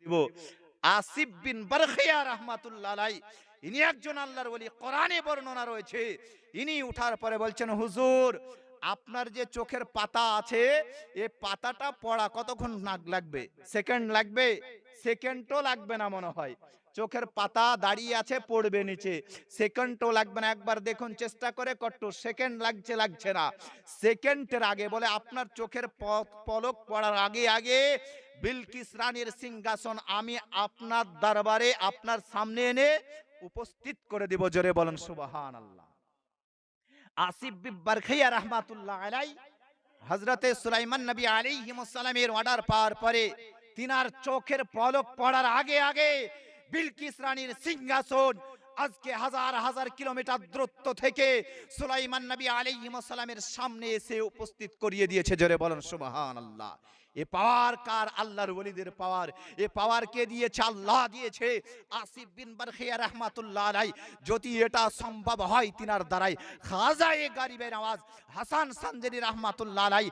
দিব। আসিফ বিন বারখিয়া রাহমাতুল্লাহ আলাইহি, ইনি একজন আল্লাহর ওলি, কোরআনে বর্ণনা রয়েছে। ইনি উঠার পরে বলছেন, হুজুর আপনার যে চোখের পাতা আছে, এই পাতাটা পড়া কতক্ষণ লাগবে? সেকেন্ড লাগবে? সেকেন্ডও লাগবে না মনে হয়। চোখের পাতা দাঁড়িয়ে আছে, পড়বে নিচে, সেকেন্ডও লাগবে না। একবার দেখুন চেষ্টা করে, কত সেকেন্ড লাগছে? লাগছে না। সেকেন্ডের আগে বলে আপনার চোখের পলক পড়ার আগে আগে বিলকিস রানীর সিংহাসন আমি আপনার দরবারে, আপনার সামনে এনে উপস্থিত করে দিব। জোরে বলেন সুবহানাল্লাহ। আসিফ বিন বারখিয়া রাহমাতুল্লাহ আলাইহি হযরতে সুলাইমান নবী আলাইহিস সালামের অর্ডার পাওয়ার পরে তিনার চোখের পলক পড়ার আগে আগে বিলকিস রানীর সিংহাসন আজকে হাজার হাজার কিলোমিটার দূরত্ব থেকে সুলাইমান নবী আলাইহিস সালামের সামনে এসে উপস্থিত করিয়ে দিয়েছে। জোরে বলেন সুবহানাল্লাহ। এ পাওয়ার কার? আল্লাহর ওলিদের পাওয়ার। এ পাওয়ার কে দিয়েছে? আল্লাহ দিয়েছে। আসিফ বিন বারখিয়া রাহমাতুল্লাহ আলাইহি যদি এটা সম্ভব হয় তিনার দ্বারাই, খাজায়ে গারিবের আওয়াজ হাসান সানজারি রাহমাতুল্লাহ আলাইহি